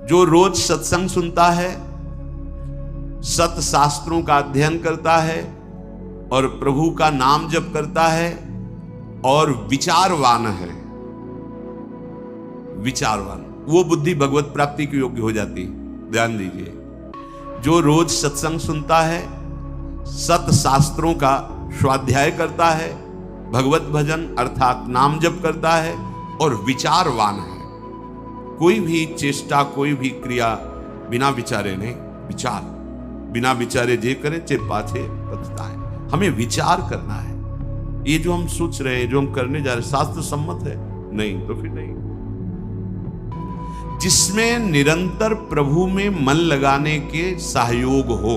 जो रोज सत्संग सुनता है, सत शास्त्रों का अध्ययन करता है और प्रभु का नाम जप करता है और विचारवान है, विचारवान, वो बुद्धि भगवत प्राप्ति के योग्य हो जाती है। ध्यान दीजिए, जो रोज सत्संग सुनता है, सत शास्त्रों का स्वाध्याय करता है, भगवत भजन अर्थात नाम जप करता है और विचारवान है। कोई भी चेष्टा, कोई भी क्रिया बिना विचारे नहीं, विचार बिना विचारे जे करे चे पाछे पछताए। हमें विचार करना है। ये जो हम सोच रहे हैं, जो हम करने जा रहे हैं, शास्त्र सम्मत है? नहीं तो फिर नहीं। जिसमें निरंतर प्रभु में मन लगाने के सहयोग हो,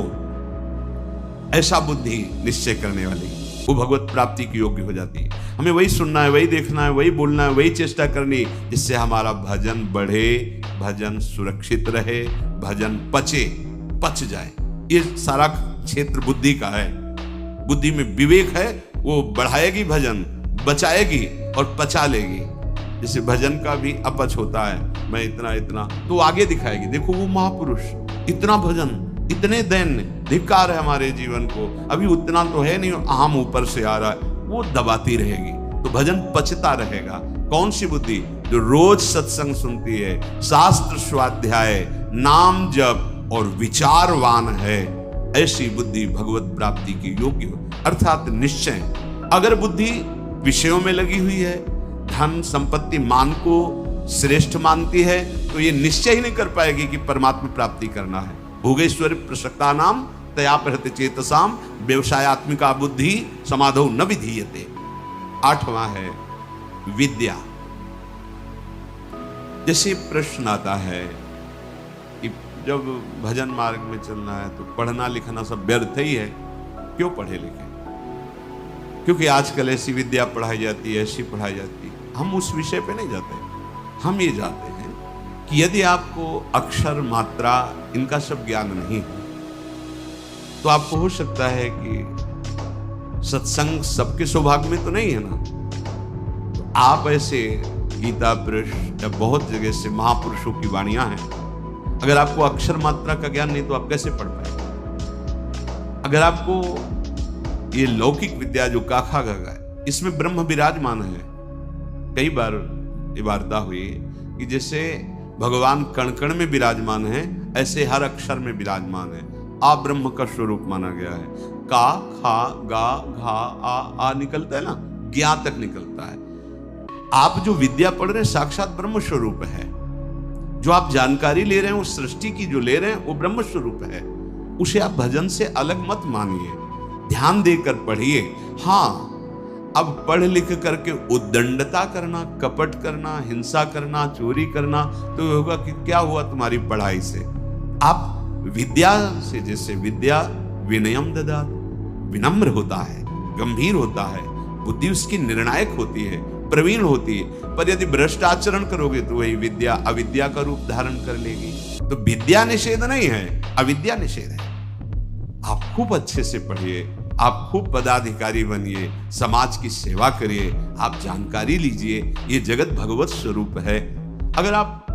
ऐसा बुद्धि निश्चय करने वाली, वो भगवत प्राप्ति की योग्य हो जाती है। हमें वही सुनना है, वही देखना है, वही बोलना है, वही चेष्टा करनी, जिससे हमारा भजन बढ़े, भजन सुरक्षित रहे, भजन पच जाए। ये सारा क्षेत्र बुद्धि का है। बुद्धि में विवेक है, वो बढ़ाएगी भजन, बचाएगी और पचा लेगी। जैसे भजन का भी अपच होता है, मैं इतना इतना, तो आगे दिखाएगी, देखो वो महापुरुष इतना भजन, इतने दैन्य, धिक्कार है हमारे जीवन को, अभी उतना तो है नहीं, आम ऊपर से आ रहा है, वो दबाती रहेगी, तो भजन पचता रहेगा। कौन सी बुद्धि? जो रोज सत्संग सुनती है, शास्त्र स्वाध्याय, नाम जप और विचारवान है, ऐसी बुद्धि भगवत प्राप्ति की योग्य हो, अर्थात निश्चय। अगर बुद्धि विषयों में लगी हुई है, धन संपत्ति मान को श्रेष्ठ मानती है, तो ये निश्चय ही नहीं कर पाएगी कि परमात्मा प्राप्ति करना है। भोगेश्वर प्रसक्ता नाम तया प्रहृत चेतसाम व्यवसायत्मिका बुद्धि समाधौ न विधीयते। 8वां है विद्या। जैसे प्रश्न आता है कि जब भजन मार्ग में चलना है तो पढ़ना लिखना सब व्यर्थ ही है, क्यों पढ़े लिखे? क्योंकि आजकल ऐसी विद्या पढ़ाई जाती है, ऐसी पढ़ाई जाती है। हम उस विषय पे नहीं जाते, हम ये जाते हैं कि यदि आपको अक्षर मात्रा इनका सब ज्ञान नहीं है, तो आपको हो सकता है कि सत्संग सबके सौभाग्य में तो नहीं है ना। तो आप ऐसे गीता पृष्ठ या बहुत जगह से महापुरुषों की वाणियां हैं, अगर आपको अक्षर मात्रा का ज्ञान नहीं तो आप कैसे पढ़ पाएंगे? अगर आपको ये लौकिक विद्या जो काखा गगा है, इसमें ब्रह्म विराजमान है। कई बार ये वार्ता हुई कि जैसे भगवान कण कण में विराजमान है, ऐसे हर अक्षर में विराजमान है। आ ब्रह्म का स्वरूप माना गया है। का, खा, गा, घा, आ निकलता है ना, ज्ञा तक निकलता है। आप जो विद्या पढ़ रहे हैं साक्षात ब्रह्म स्वरूप है। जो आप जानकारी ले रहे हैं, उस सृष्टि की जो ले रहे हैं, वो ब्रह्म स्वरूप है। उसे आप भजन से अलग मत मानिए, ध्यान देकर पढ़िए। हाँ, अब पढ़ लिख करके उद्दंडता करना, कपट करना, हिंसा करना, चोरी करना, तो होगा कि क्या हुआ तुम्हारी पढ़ाई से? आप विद्या से, जैसे विद्या विनयम ददात, विनम्र होता है, गंभीर होता है, बुद्धि उसकी निर्णायक होती है, प्रवीण होती है। पर यदि भ्रष्ट आचरण करोगे तो वही विद्या अविद्या का रूप धारण कर लेगी। तो विद्या निषेध नहीं है, अविद्या निषेध है। आप खूब अच्छे से पढ़िए, आप खूब पदाधिकारी बनिए, समाज की सेवा करिए, आप जानकारी लीजिए, ये जगत भगवत स्वरूप है। अगर आप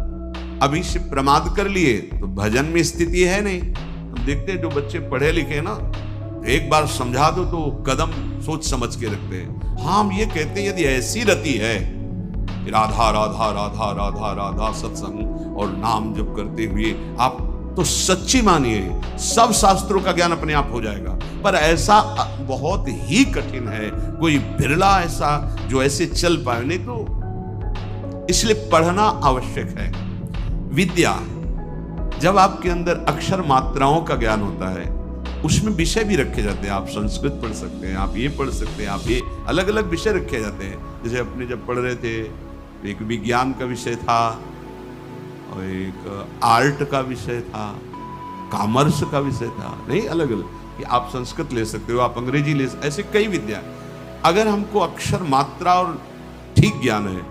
अभी से प्रमाद कर लिए तो भजन में स्थिति है नहीं। हम देखते हैं जो बच्चे पढ़े लिखे ना, एक बार समझा दो तो कदम सोच समझ के रखते हैं। हाँ, हम ये कहते हैं यदि ऐसी रति है, राधा राधा राधा राधा राधा सत्संग और नाम जप करते हुए आप तो सच्ची मानिए सब शास्त्रों का ज्ञान अपने आप हो जाएगा। पर ऐसा बहुत ही कठिन है, कोई बिरला ऐसा जो ऐसे चल पाए, नहीं तो इसलिए पढ़ना आवश्यक है। विद्या, जब आपके अंदर अक्षर मात्राओं का ज्ञान होता है, उसमें विषय भी रखे जाते हैं। आप संस्कृत पढ़ सकते हैं, आप ये पढ़ सकते हैं, आप ये अलग अलग विषय रखे जाते हैं। जैसे अपने जब पढ़ रहे थे, एक विज्ञान का विषय था और एक आर्ट का विषय था, कॉमर्स का विषय था, नहीं अलग अलग, कि आप संस्कृत ले सकते हो, आप अंग्रेजी ले सकते, ऐसे कई विद्या। अगर हमको अक्षर मात्रा और ठीक ज्ञान है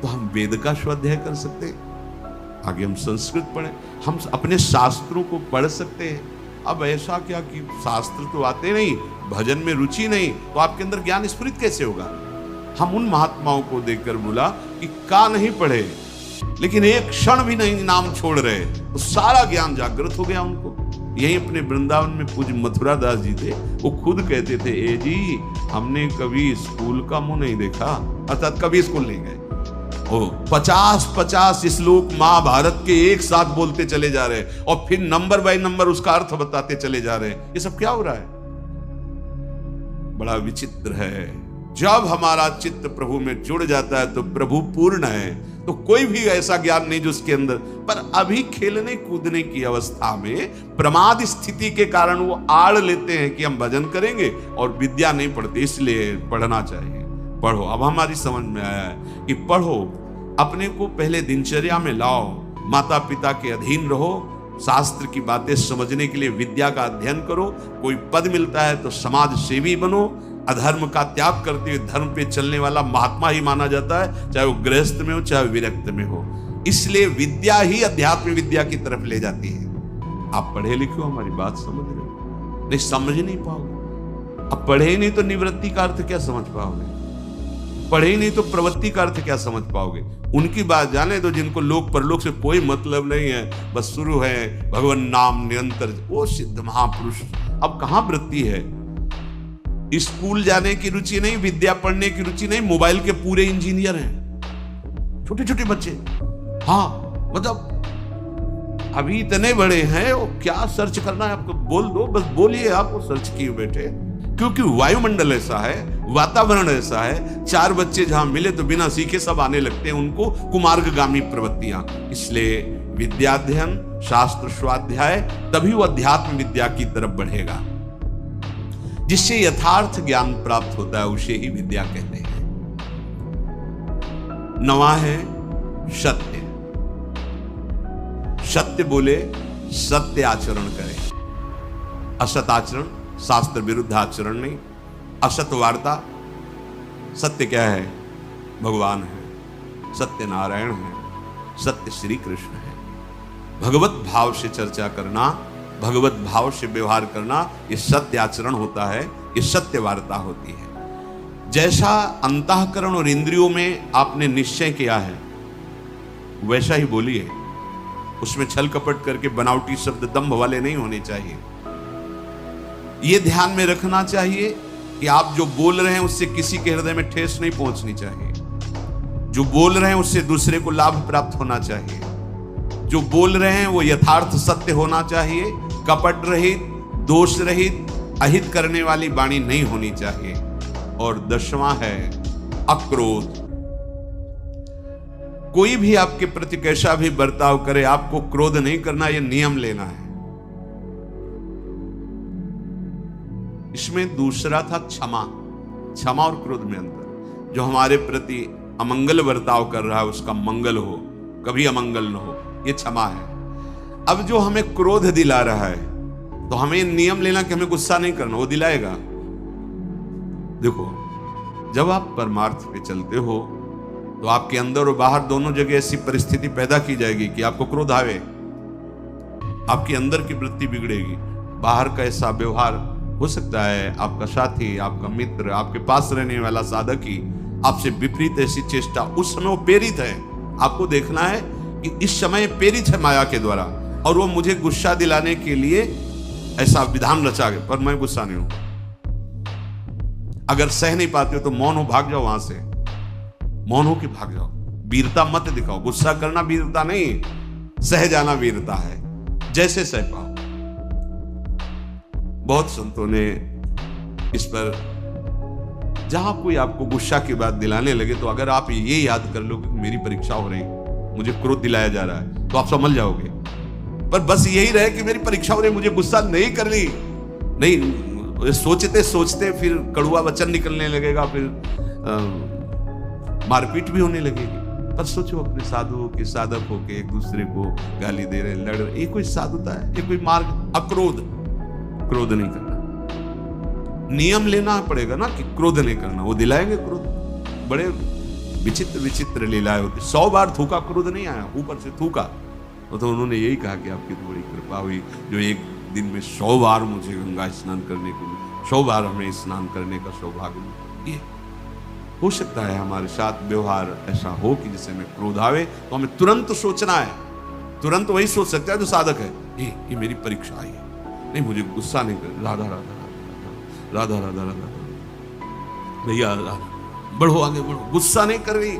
तो हम वेद का स्वाध्याय कर सकते हैं, आगे हम संस्कृत पढ़ें, हम अपने शास्त्रों को पढ़ सकते हैं। अब ऐसा क्या कि शास्त्र तो आते नहीं, भजन में रुचि नहीं, तो आपके अंदर ज्ञान स्फुरित कैसे होगा? हम उन महात्माओं को देखकर बोला कि का नहीं पढ़े, लेकिन एक क्षण भी नहीं नाम छोड़ रहे, तो सारा ज्ञान जागृत हो गया उनको। यही अपने वृंदावन में पूज्य मथुरा दास जी थे, वो खुद कहते थे, ए जी हमने कभी स्कूल का मुंह नहीं देखा, अर्थात कभी स्कूल नहीं गए। ओ 50-50 श्लोक महाभारत के एक साथ बोलते चले जा रहे, और फिर नंबर बाय नंबर उसका अर्थ बताते चले जा रहे। ये सब क्या हो रहा है? बड़ा विचित्र है। जब हमारा चित्त प्रभु में जुड़ जाता है तो प्रभु पूर्ण है, तो कोई भी ऐसा ज्ञान नहीं जो उसके अंदर, पर अभी खेलने कूदने की अवस्था में प्रमाद स्थिति के कारण वो आड़ लेते हैं कि हम भजन करेंगे और विद्या नहीं पढ़ते, इसलिए पढ़ना चाहिए। पढ़ो, अब हमारी समझ में आया है कि पढ़ो, अपने को पहले दिनचर्या में लाओ, माता पिता के अधीन रहो, शास्त्र की बातें समझने के लिए विद्या का अध्ययन करो, कोई पद मिलता है तो समाज सेवी बनो, अधर्म का त्याग करते हुए धर्म पे चलने वाला महात्मा ही माना जाता है, चाहे वो गृहस्थ में हो चाहे विरक्त में हो। इसलिए विद्या ही अध्यात्म विद्या की तरफ ले जाती है। आप पढ़े लिखे हो, हमारी बात समझ रहे हो? नहीं समझ नहीं पाओगे। अब पढ़े ही नहीं तो निवृत्ति का अर्थ क्या समझ पाओगे? पढ़े ही नहीं तो प्रवृत्ति का अर्थ क्या समझ पाओगे? उनकी बात जाने दो जिनको लोक परलोक से कोई मतलब नहीं है, बस शुरू है भगवान नाम निरंतर, वो सिद्ध महापुरुष। अब कहां वृत्ति है? स्कूल जाने की रुचि नहीं, विद्या पढ़ने की रुचि नहीं, मोबाइल के पूरे इंजीनियर हैं छोटे छोटे बच्चे। हाँ मतलब अभी इतने बड़े हैं, वो क्या सर्च करना है आपको बोल दो, बस बोलिए, आप वो सर्च किए बैठे। क्योंकि वायुमंडल ऐसा है, वातावरण ऐसा है, 4 बच्चे जहां मिले तो बिना सीखे सब आने लगते हैं, उनको कुमार्गगामी प्रवृत्तियां। इसलिए विद्याध्ययन, शास्त्र स्वाध्याय, तभी वो अध्यात्म विद्या की तरफ बढ़ेगा। जिससे यथार्थ ज्ञान प्राप्त होता है उसे ही विद्या कहते हैं। नवा है सत्य। सत्य बोले, सत्य आचरण करें। असत आचरण, शास्त्र विरुद्ध आचरण नहीं। असत वार्ता। सत्य क्या है? भगवान है, सत्य नारायण है, सत्य श्री कृष्ण है। भगवत भाव से चर्चा करना, भगवत भाव से व्यवहार करना, ये सत्य आचरण होता है, ये सत्य वार्ता होती है। जैसा अंतःकरण और इंद्रियों में आपने निश्चय किया है वैसा ही बोलिए। उसमें छल कपट करके बनावटी शब्द दंभ वाले नहीं होने चाहिए। ये ध्यान में रखना चाहिए कि आप जो बोल रहे हैं उससे किसी के हृदय में ठेस नहीं पहुंचनी चाहिए। जो बोल रहे हैं उससे दूसरे को लाभ प्राप्त होना चाहिए। जो बोल रहे हैं वो यथार्थ सत्य होना चाहिए, कपट रहित, दोष रहित, अहित करने वाली वाणी नहीं होनी चाहिए। और 10वां है अक्रोध। कोई भी आपके प्रति कैसा भी बर्ताव करे, आपको क्रोध नहीं करना, यह नियम लेना है। इसमें दूसरा था क्षमा। क्षमा और क्रोध में अंतर। जो हमारे प्रति अमंगल बर्ताव कर रहा है उसका मंगल हो, कभी अमंगल न हो, ये क्षमा है। अब जो हमें क्रोध दिला रहा है तो हमें नियम लेना कि हमें गुस्सा नहीं करना, वो दिलाएगा। देखो, जब आप परमार्थ पे चलते हो तो आपके अंदर और बाहर दोनों जगह ऐसी परिस्थिति पैदा की जाएगी कि आपको क्रोध आवे, आपके अंदर की वृत्ति बिगड़ेगी। बाहर का ऐसा व्यवहार हो सकता है, आपका साथी, आपका मित्र, आपके पास रहने वाला साधक ही आपसे विपरीत ऐसी चेष्टा, उस समय वो प्रेरित है। आपको देखना है कि इस समय प्रेरित है माया के द्वारा, और वो मुझे गुस्सा दिलाने के लिए ऐसा विधान रचा गया, पर मैं गुस्सा नहीं हूं। अगर सह नहीं पाते हो तो मौन हो, भाग जाओ वहां से, मौन हो के भाग जाओ। वीरता मत दिखाओ। गुस्सा करना वीरता नहीं, सह जाना वीरता है। जैसे सह पाओ। बहुत संतों ने इस पर, जहां कोई आपको गुस्सा की बात दिलाने लगे तो अगर आप ये याद कर लो कि मेरी परीक्षा हो रही, मुझे क्रोध दिलाया जा रहा है, तो आप समझ जाओगे। पर बस यही रहे कि मेरी परीक्षा हो रही, मुझे गुस्सा नहीं कर ली, नहीं, सोचते सोचते फिर कड़वा वचन निकलने लगेगा, फिर मारपीट भी होने लगेगी। पर सोचो, अपने साधुओं के साधक होके एक दूसरे को गाली दे रहे, लड़ रहे, ये कोई साधुता है? ये कोई मार्ग? अक्रोध, क्रोध नहीं करना। नियम लेना पड़ेगा ना कि क्रोध नहीं करना, वो दिलाएंगे क्रोध। बड़े विचित्र विचित्र लीलाएं होती। 100 बार थूका, क्रोध नहीं आया, ऊपर से थूका। तो उन्होंने यही कहा कि आपकी तो बड़ी कृपा हुई जो एक दिन में 100 बार मुझे गंगा स्नान करने को, 100 बार हमें स्नान करने का सौभाग्य मिला। ये हो सकता है हमारे साथ व्यवहार ऐसा हो कि जिससे हमें क्रोध आवे, तो हमें तुरंत सोचना है, तुरंत वही सोच सकता है जो साधक है, ये मेरी परीक्षा आई है, नहीं मुझे गुस्सा नहीं कर, राधा राधा राधा राधा राधा राधा, भैया राधा, बढ़ो आगे बढ़ो, गुस्सा नहीं कर रही।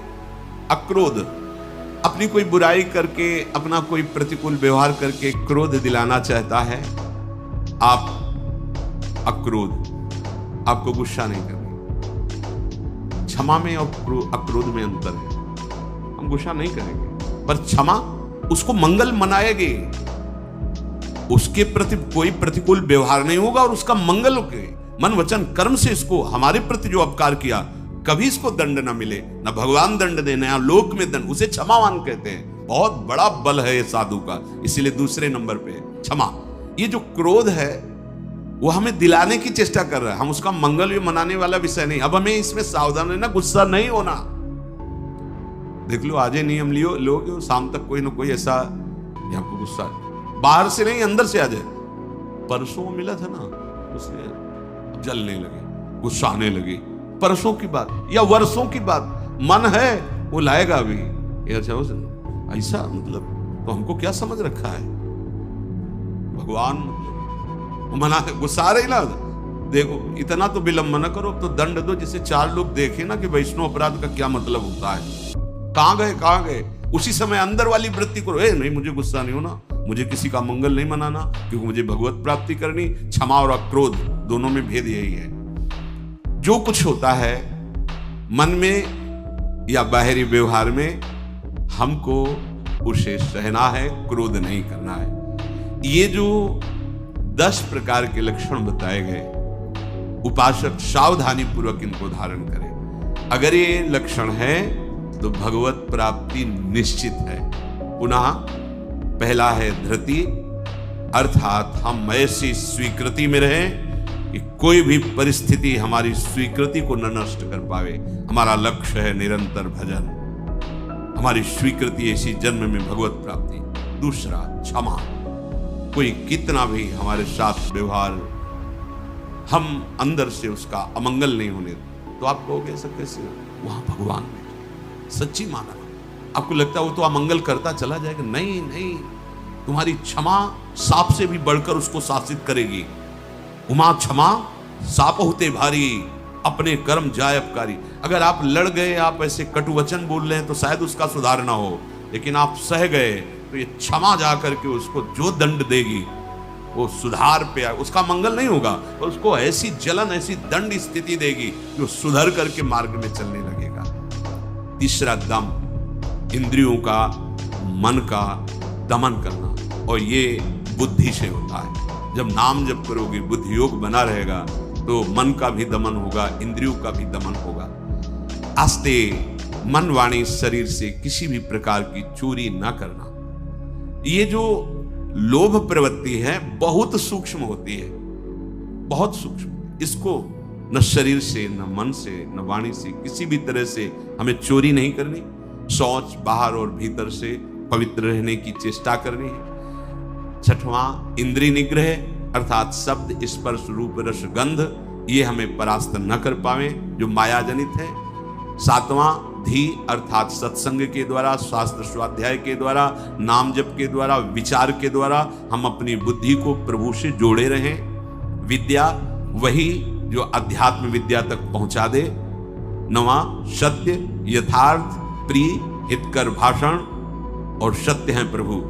अक्रोध, अपनी कोई बुराई करके, अपना कोई प्रतिकूल व्यवहार करके क्रोध दिलाना चाहता है, आप अक्रोध, आपको गुस्सा नहीं करना। क्षमा में और अक्रोध में अंतर है। हम गुस्सा नहीं करेंगे, पर क्षमा उसको मंगल मनाएगी, उसके प्रति कोई प्रतिकूल व्यवहार नहीं होगा और उसका मंगल के मन वचन कर्म से इसको हमारे प्रति जो अपकार किया कभी इसको दंड ना मिले, ना भगवान दंड देना या लोक में दंड, उसे क्षमावान कहते हैं। बहुत बड़ा बल है ये साधु का, इसीलिए दूसरे नंबर पे क्षमा। ये जो क्रोध है वो हमें दिलाने की चेष्टा कर रहा है, हम उसका मंगल भी मनाने वाला विषय नहीं। अब हमें इसमें सावधान रहना, गुस्सा नहीं होना। देख लो, आज नियम लियो लोग, शाम तक कोई ना कोई ऐसा आपको गुस्सा बाहर से नहीं अंदर से आ जाए। परसों मिला था ना, उसने जलने लगे, गुस्सा आने लगी, परसों की बात या वर्षों की बात, मन है वो लाएगा अभी। अच्छा ऐसा मतलब तो हमको क्या समझ रखा है, भगवान मना गुस्सा रही ना, देखो इतना तो विलंब न करो, तो दंड दो जिसे 4 लोग देखे ना कि वैष्णव अपराध का क्या मतलब होता है। कहां गए उसी समय अंदर वाली वृत्ति करो, नहीं मुझे गुस्सा नहीं होना, मुझे किसी का मंगल नहीं मनाना, क्योंकि मुझे भगवत प्राप्ति करनी। क्षमा और अक्रोध दोनों में भेद यही है। जो कुछ होता है मन में या बाहरी व्यवहार में, हमको उसे सहना है, क्रोध नहीं करना है। ये जो 10 प्रकार के लक्षण बताए गए, उपासक सावधानी पूर्वक इनको धारण करे। अगर ये लक्षण है तो भगवत प्राप्ति निश्चित है। पुनः पहला है धृति, अर्थात हम ऐसी स्वीकृति में रहें कि कोई भी परिस्थिति हमारी स्वीकृति को न नष्ट कर पावे। हमारा लक्ष्य है निरंतर भजन, हमारी स्वीकृति ऐसी जन्म में भगवत प्राप्ति। दूसरा क्षमा, कोई कितना भी हमारे साथ व्यवहार, हम अंदर से उसका अमंगल नहीं होने, तो आप कहोगे ऐसा कैसे, वहां भगवान में सच्ची माना। आपको लगता है वो तो अमंगल करता चला जाएगा, नहीं, तुम्हारी क्षमा सांप से भी बढ़कर उसको शासित करेगी। उमा क्षमा सांप होते भारी, अपने कर्म जाय अपकारी। अगर आप लड़ गए, आप ऐसे कटु वचन बोल रहे हैं तो शायद उसका सुधार ना हो, लेकिन आप सह गए तो ये क्षमा जा करके उसको जो दंड देगी वो सुधार पे आए, उसका मंगल नहीं होगा, और उसको ऐसी जलन, ऐसी दंड स्थिति देगी जो सुधर करके मार्ग में चलने लगेगा। तीसरा दम, इंद्रियों का, मन का दमन करना, और ये बुद्धि से होता है। जब नाम जप करोगे, बुद्धि योग बना रहेगा, तो मन का भी दमन होगा, इंद्रियों का भी दमन होगा। आस्ते मन वाणी शरीर से किसी भी प्रकार की चोरी ना करना। ये जो लोभ प्रवृत्ति है बहुत सूक्ष्म होती है, बहुत सूक्ष्म। इसको न शरीर से, न मन से, न वाणी से, किसी भी तरह से हमें चोरी नहीं करनी। शौच बाहर और भीतर से पवित्र रहने की चेष्टा करनी है। छठवां इंद्रिय निग्रह, अर्थात शब्द, स्पर्श, रूप, रस, गंध, ये हमें परास्त न कर पावे जो माया जनित है। सातवां धी, अर्थात सत्संग के द्वारा, शास्त्र स्वाध्याय के द्वारा, नाम जप के द्वारा, विचार के द्वारा हम अपनी बुद्धि को प्रभु से जोड़े रहें। विद्या, वही जो अध्यात्म विद्या तक पहुंचा दे। नवा सत्य, यथार्थ, प्रिय, हितकर भाषण, और सत्य है प्रभु।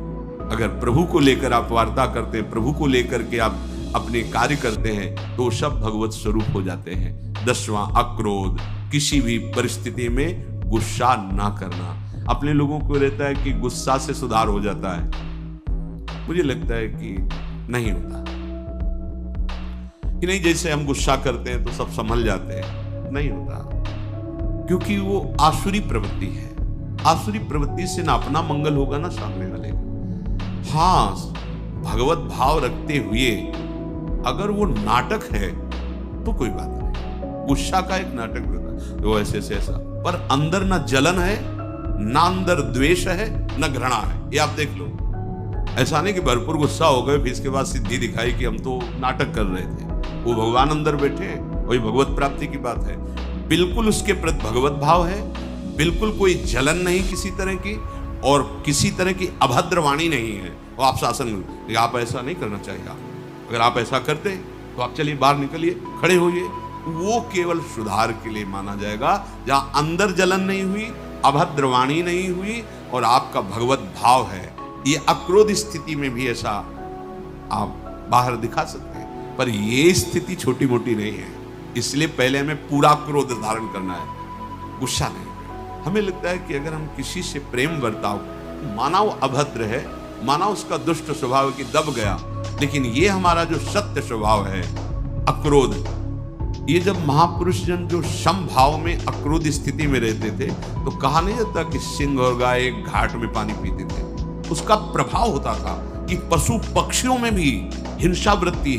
अगर प्रभु को लेकर आप वार्ता करते हैं, प्रभु को लेकर के आप अपने कार्य करते हैं, तो सब भगवत स्वरूप हो जाते हैं। 10वां अक्रोध, किसी भी परिस्थिति में गुस्सा ना करना। अपने लोगों को रहता है कि गुस्सा से सुधार हो जाता है, मुझे लगता है कि नहीं होता, कि नहीं जैसे हम गुस्सा करते हैं तो सब संभल जाते हैं, नहीं होता, क्योंकि वो आसुरी प्रवृत्ति है। आसुरी प्रवृत्ति से ना अपना मंगल होगा ना सामने वाले का। हाँ, भगवत भाव रखते हुए अगर वो नाटक है तो कोई बात नहीं, गुस्सा का एक नाटक होता है, वो ऐसे ऐसा, पर अंदर ना जलन है, ना अंदर द्वेष है, ना घृणा है। ये आप देख लो, ऐसा नहीं कि भरपूर गुस्सा हो गए फिर इसके बाद सिद्धि दिखाई कि हम तो नाटक कर रहे थे। वो भगवान अंदर बैठे, वही भगवत प्राप्ति की बात है। बिल्कुल उसके प्रति भगवत भाव है, बिल्कुल कोई जलन नहीं किसी तरह की, और किसी तरह की अभद्र वाणी नहीं है। वो आप शासन, आप ऐसा नहीं करना चाहिए, अगर आप ऐसा करते तो आप चलिए बाहर निकलिए, खड़े होइए, वो केवल सुधार के लिए माना जाएगा। जहां अंदर जलन नहीं हुई, अभद्र वाणी नहीं हुई और आपका भगवत भाव है, ये अक्रोध स्थिति में भी ऐसा आप बाहर दिखा सकते हैं। पर ये स्थिति छोटी मोटी नहीं है, इसलिए पहले हमें पूरा क्रोध धारण करना है, गुस्सा नहीं। हमें लगता है कि अगर हम किसी से प्रेम बर्ताव, माना वो अभद्र है, माना उसका दुष्ट स्वभाव की दब गया, लेकिन ये हमारा जो सत्य स्वभाव है अक्रोध, ये जब महापुरुष जन जो सम भाव में अक्रोध स्थिति में रहते थे तो कहा नहीं जाता कि सिंह और गाय एक घाट में पानी पीते थे। उसका प्रभाव होता था कि पशु पक्षियों में भी हिंसा वृत्ति,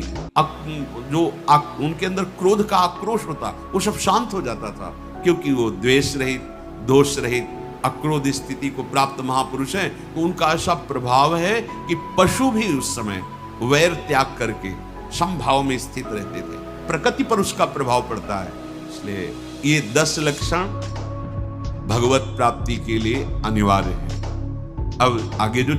उनके अंदर क्रोध का आक्रोश होता, वो सब शांत हो जाता था, क्योंकि वो द्वेष रहित, दोष रहित अक्रोध स्थिति को प्राप्त महापुरुष हैं। तो उनका ऐसा प्रभाव है कि पशु भी उस समय वैर त्याग करके समभाव में स्थित रहते थे। प्रकृति पर उसका प्रभाव पड़ता है। इसलिए ये 10 लक्षण भगवत प्राप्ति के लिए अनिवार्य है। अब आगे जो